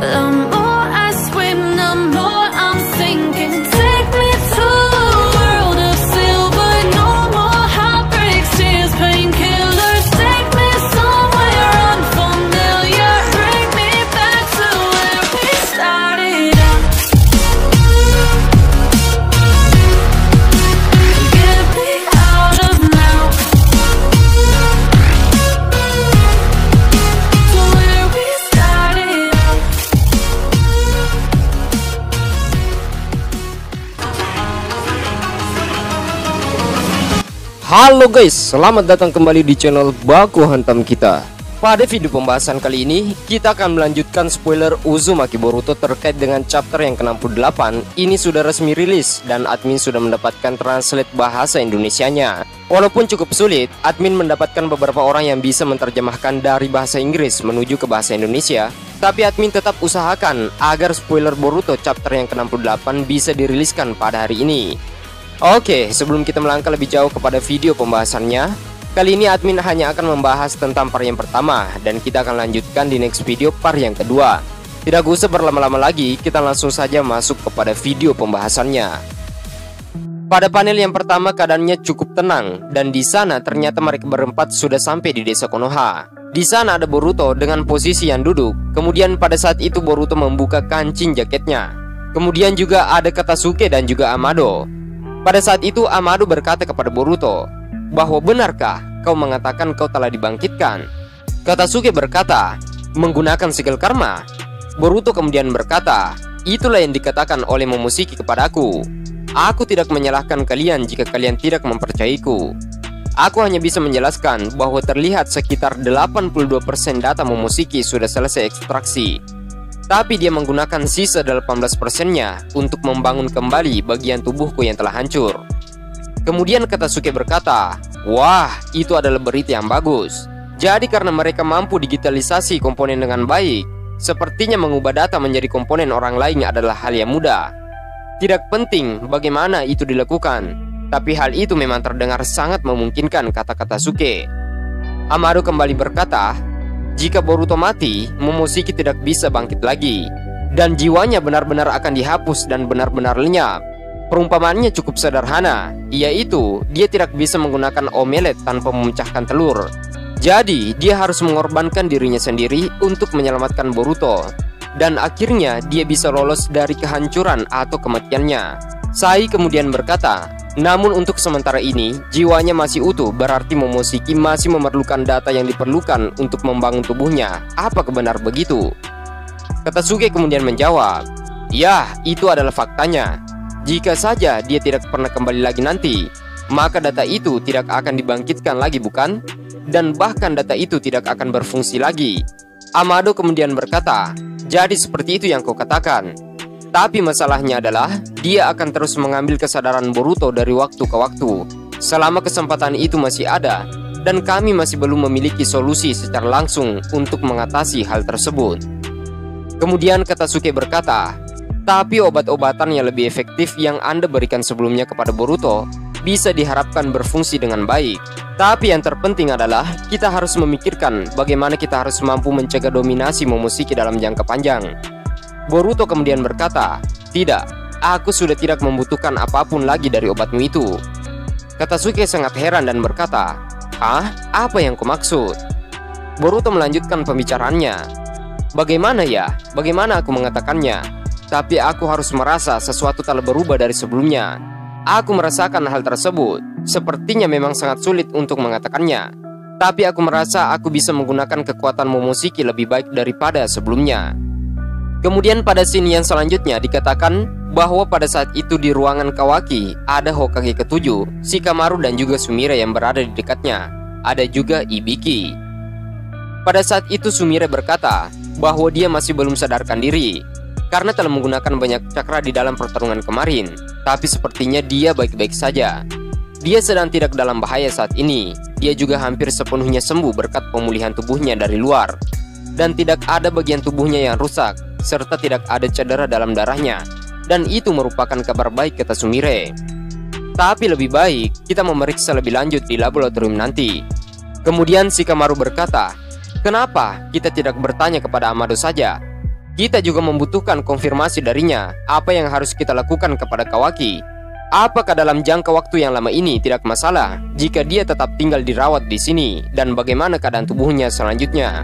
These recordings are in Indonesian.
The more I swim, the more I'm sinking. Take me to a world of silver. No more heartbreaks, tears, painkillers. Take me somewhere unfamiliar. Bring me back to where we started out. Get me out of now. To where we started out. Halo guys, selamat datang kembali di channel Baku Hantam kita. Pada video pembahasan kali ini, kita akan melanjutkan spoiler Uzumaki Boruto terkait dengan chapter yang ke-68. Ini sudah resmi rilis dan admin sudah mendapatkan translate bahasa Indonesianya. Walaupun cukup sulit, admin mendapatkan beberapa orang yang bisa menerjemahkan dari bahasa Inggris menuju ke bahasa Indonesia. Tapi admin tetap usahakan agar spoiler Boruto chapter yang ke-68 bisa diriliskan pada hari ini. Oke, sebelum kita melangkah lebih jauh kepada video pembahasannya, kali ini admin hanya akan membahas tentang part yang pertama, dan kita akan lanjutkan di next video part yang kedua. Tidak usah berlama-lama lagi, kita langsung saja masuk kepada video pembahasannya. Pada panel yang pertama keadaannya cukup tenang, dan di sana ternyata mereka berempat sudah sampai di desa Konoha. Di sana ada Boruto dengan posisi yang duduk, kemudian pada saat itu Boruto membuka kancing jaketnya. Kemudian juga ada Katasuke dan juga Amado. Pada saat itu Amado berkata kepada Boruto, bahwa benarkah kau mengatakan kau telah dibangkitkan? Katasuke berkata, menggunakan segel karma. Boruto kemudian berkata, itulah yang dikatakan oleh Momoshiki kepadaku. Aku tidak menyalahkan kalian jika kalian tidak mempercayaiku. Aku hanya bisa menjelaskan bahwa terlihat sekitar 82% data Momoshiki sudah selesai ekstraksi. Tapi dia menggunakan sisa 18%-nya untuk membangun kembali bagian tubuhku yang telah hancur. Kemudian Katasuke berkata, wah, itu adalah berita yang bagus. Jadi karena mereka mampu digitalisasi komponen dengan baik, sepertinya mengubah data menjadi komponen orang lain adalah hal yang mudah. Tidak penting bagaimana itu dilakukan, tapi hal itu memang terdengar sangat memungkinkan, kata Katasuke. Amado kembali berkata, jika Boruto mati, Momoshiki tidak bisa bangkit lagi, dan jiwanya benar-benar akan dihapus dan benar-benar lenyap. Perumpamaannya cukup sederhana, yaitu dia tidak bisa menggunakan omelet tanpa memecahkan telur. Jadi, dia harus mengorbankan dirinya sendiri untuk menyelamatkan Boruto, dan akhirnya dia bisa lolos dari kehancuran atau kematiannya. Sai kemudian berkata, namun untuk sementara ini, jiwanya masih utuh, berarti Momoshiki masih memerlukan data yang diperlukan untuk membangun tubuhnya. Apakah benar begitu? Katasuke kemudian menjawab, ya, itu adalah faktanya. Jika saja dia tidak pernah kembali lagi nanti, maka data itu tidak akan dibangkitkan lagi, bukan? Dan bahkan data itu tidak akan berfungsi lagi. Amado kemudian berkata, jadi seperti itu yang kau katakan. Tapi masalahnya adalah, dia akan terus mengambil kesadaran Boruto dari waktu ke waktu, selama kesempatan itu masih ada, dan kami masih belum memiliki solusi secara langsung untuk mengatasi hal tersebut. Kemudian Katasuke berkata, tapi obat-obatan yang lebih efektif yang Anda berikan sebelumnya kepada Boruto bisa diharapkan berfungsi dengan baik. Tapi yang terpenting adalah, kita harus memikirkan bagaimana kita harus mampu mencegah dominasi Momoshiki dalam jangka panjang. Boruto kemudian berkata, tidak, aku sudah tidak membutuhkan apapun lagi dari obatmu itu. Katasuke sangat heran dan berkata, hah? Apa yang kau maksud? Boruto melanjutkan pembicaraannya. Bagaimana ya? Bagaimana aku mengatakannya? Tapi aku harus merasa sesuatu telah berubah dari sebelumnya. Aku merasakan hal tersebut. Sepertinya memang sangat sulit untuk mengatakannya. Tapi aku merasa aku bisa menggunakan kekuatan Momoshiki lebih baik daripada sebelumnya. Kemudian pada scene yang selanjutnya dikatakan bahwa pada saat itu di ruangan Kawaki ada Hokage ke-7, Shikamaru dan juga Sumire yang berada di dekatnya. Ada juga Ibiki. Pada saat itu Sumire berkata bahwa dia masih belum sadarkan diri karena telah menggunakan banyak cakra di dalam pertarungan kemarin. Tapi sepertinya dia baik-baik saja. Dia sedang tidak dalam bahaya saat ini. Dia juga hampir sepenuhnya sembuh berkat pemulihan tubuhnya dari luar. Dan tidak ada bagian tubuhnya yang rusak, serta tidak ada cedera dalam darahnya. Dan itu merupakan kabar baik, kata Sumire. Tapi lebih baik kita memeriksa lebih lanjut di laboratorium nanti. Kemudian Shikamaru berkata, kenapa kita tidak bertanya kepada Amado saja? Kita juga membutuhkan konfirmasi darinya apa yang harus kita lakukan kepada Kawaki. Apakah dalam jangka waktu yang lama ini tidak masalah jika dia tetap tinggal dirawat di sini, dan bagaimana keadaan tubuhnya selanjutnya?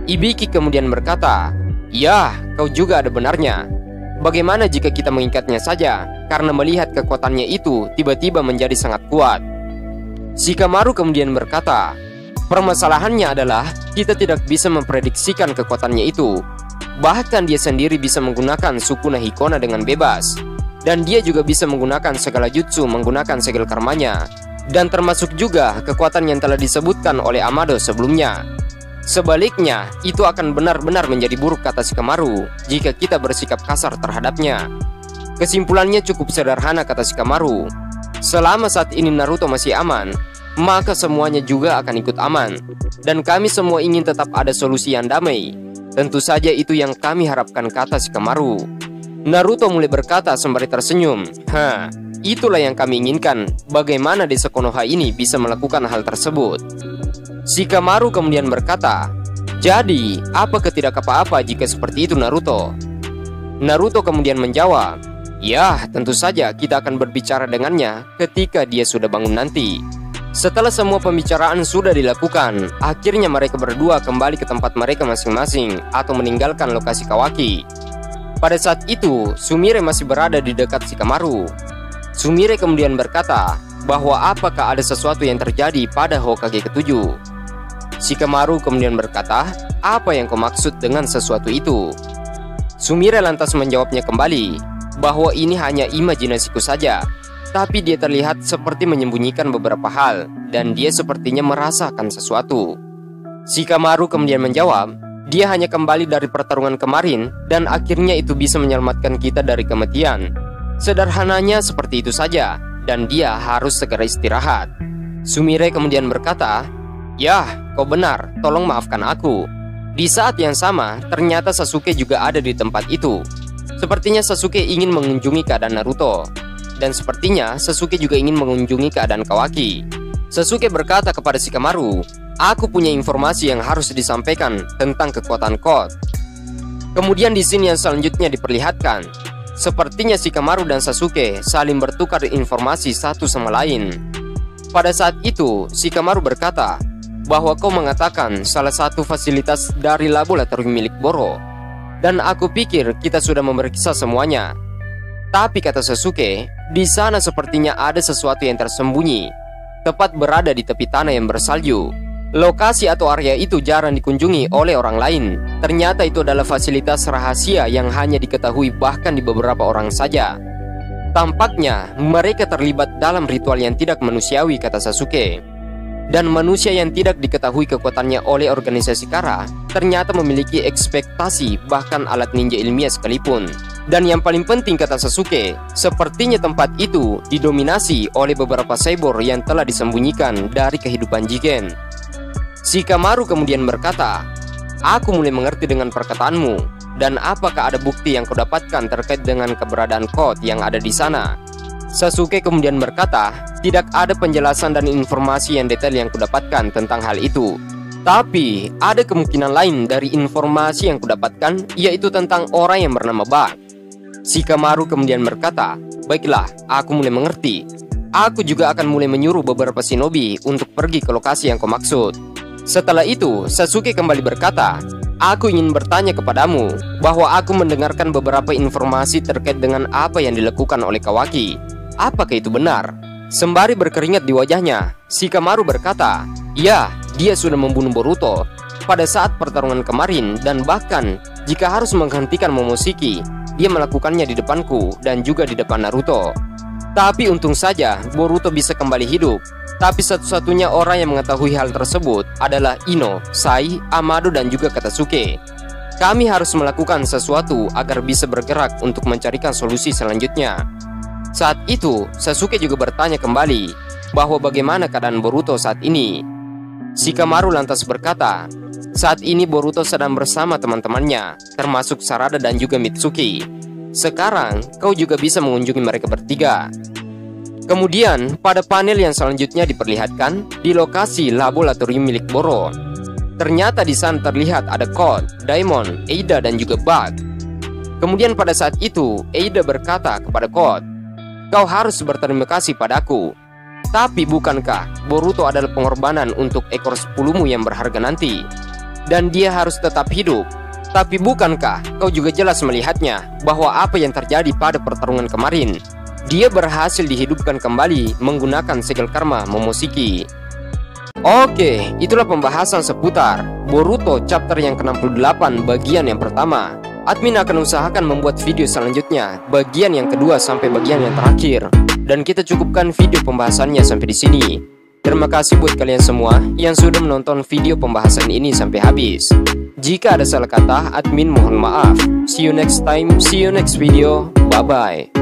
Ibiki kemudian berkata, "Ya, kau juga ada benarnya. Bagaimana jika kita mengikatnya saja, karena melihat kekuatannya itu tiba-tiba menjadi sangat kuat?" Shikamaru kemudian berkata, "Permasalahannya adalah kita tidak bisa memprediksikan kekuatannya itu. Bahkan dia sendiri bisa menggunakan Sukuna Hikona dengan bebas. Dan dia juga bisa menggunakan segala jutsu menggunakan segel karmanya. Dan termasuk juga kekuatan yang telah disebutkan oleh Amado sebelumnya. Sebaliknya, itu akan benar-benar menjadi buruk," kata Shikamaru, "jika kita bersikap kasar terhadapnya." Kesimpulannya cukup sederhana, kata Shikamaru. Selama saat ini Naruto masih aman, maka semuanya juga akan ikut aman. Dan kami semua ingin tetap ada solusi yang damai. Tentu saja itu yang kami harapkan, kata Shikamaru. Naruto mulai berkata sembari tersenyum. Itulah yang kami inginkan. Bagaimana desa Konoha ini bisa melakukan hal tersebut? Shikamaru kemudian berkata, "Jadi, apakah tidak apa-apa jika seperti itu, Naruto?" Naruto kemudian menjawab, "Ya, tentu saja kita akan berbicara dengannya ketika dia sudah bangun nanti." Setelah semua pembicaraan sudah dilakukan, akhirnya mereka berdua kembali ke tempat mereka masing-masing atau meninggalkan lokasi Kawaki. Pada saat itu, Sumire masih berada di dekat Shikamaru. Sumire kemudian berkata bahwa apakah ada sesuatu yang terjadi pada Hokage ke-7. Shikamaru kemudian berkata, "Apa yang kau maksud dengan sesuatu itu?" Sumire lantas menjawabnya kembali bahwa ini hanya imajinasiku saja. Tapi dia terlihat seperti menyembunyikan beberapa hal, dan dia sepertinya merasakan sesuatu. Shikamaru kemudian menjawab, "Dia hanya kembali dari pertarungan kemarin, dan akhirnya itu bisa menyelamatkan kita dari kematian. Sederhananya seperti itu saja, dan dia harus segera istirahat." Sumire kemudian berkata, "Yah, kau benar, tolong maafkan aku." Di saat yang sama, ternyata Sasuke juga ada di tempat itu. Sepertinya Sasuke ingin mengunjungi keadaan Naruto. Dan sepertinya Sasuke juga ingin mengunjungi keadaan Kawaki. Sasuke berkata kepada Shikamaru, "Aku punya informasi yang harus disampaikan tentang kekuatan Code." Kemudian di sini yang selanjutnya diperlihatkan, sepertinya Shikamaru dan Sasuke saling bertukar informasi satu sama lain. Pada saat itu, Shikamaru berkata bahwa kau mengatakan salah satu fasilitas dari laboratorium milik Boro. Dan aku pikir kita sudah memeriksa semuanya. Tapi kata Sasuke, di sana sepertinya ada sesuatu yang tersembunyi, tepat berada di tepi tanah yang bersalju. Lokasi atau area itu jarang dikunjungi oleh orang lain. Ternyata itu adalah fasilitas rahasia yang hanya diketahui bahkan di beberapa orang saja. Tampaknya mereka terlibat dalam ritual yang tidak manusiawi, kata Sasuke. Dan manusia yang tidak diketahui kekuatannya oleh organisasi Kara ternyata memiliki ekspektasi bahkan alat ninja ilmiah sekalipun. Dan yang paling penting, kata Sasuke, sepertinya tempat itu didominasi oleh beberapa cyborg yang telah disembunyikan dari kehidupan Jigen. Shikamaru kemudian berkata, "Aku mulai mengerti dengan perkataanmu. Dan apakah ada bukti yang kau dapatkan terkait dengan keberadaan Code yang ada di sana?" Sasuke kemudian berkata, "Tidak ada penjelasan dan informasi yang detail yang kudapatkan tentang hal itu. Tapi ada kemungkinan lain dari informasi yang kudapatkan, yaitu tentang orang yang bernama Bak." Shikamaru kemudian berkata, "Baiklah, aku mulai mengerti. Aku juga akan mulai menyuruh beberapa shinobi untuk pergi ke lokasi yang kau maksud." Setelah itu, Sasuke kembali berkata, "Aku ingin bertanya kepadamu bahwa aku mendengarkan beberapa informasi terkait dengan apa yang dilakukan oleh Kawaki. Apakah itu benar?" Sembari berkeringat di wajahnya, Shikamaru berkata, "Ya, dia sudah membunuh Boruto pada saat pertarungan kemarin, dan bahkan jika harus menghentikan Momoshiki, dia melakukannya di depanku dan juga di depan Naruto. Tapi untung saja Boruto bisa kembali hidup. Tapi satu-satunya orang yang mengetahui hal tersebut adalah Ino, Sai, Amado, dan juga Katasuke. Kami harus melakukan sesuatu agar bisa bergerak untuk mencarikan solusi selanjutnya." Saat itu, Sasuke juga bertanya kembali bahwa bagaimana keadaan Boruto saat ini. Shikamaru lantas berkata, "Saat ini Boruto sedang bersama teman-temannya, termasuk Sarada dan juga Mitsuki. Sekarang, kau juga bisa mengunjungi mereka bertiga." Kemudian, pada panel yang selanjutnya diperlihatkan di lokasi laboratorium milik Boro. Ternyata di sana terlihat ada Code, Diamond, Ada dan juga Bug. Kemudian pada saat itu Ada berkata kepada Code, "Kau harus berterima kasih padaku. Tapi bukankah Boruto adalah pengorbanan untuk ekor 10-mu yang berharga nanti? Dan dia harus tetap hidup. Tapi bukankah kau juga jelas melihatnya bahwa apa yang terjadi pada pertarungan kemarin? Dia berhasil dihidupkan kembali menggunakan segel karma Momoshiki." Oke, itulah pembahasan seputar Boruto chapter yang ke-68 bagian yang pertama. Admin akan usahakan membuat video selanjutnya bagian yang kedua sampai bagian yang terakhir. Dan kita cukupkan video pembahasannya sampai di sini. Terima kasih buat kalian semua yang sudah menonton video pembahasan ini sampai habis. Jika ada salah kata, admin mohon maaf. See you next time, see you next video. Bye bye.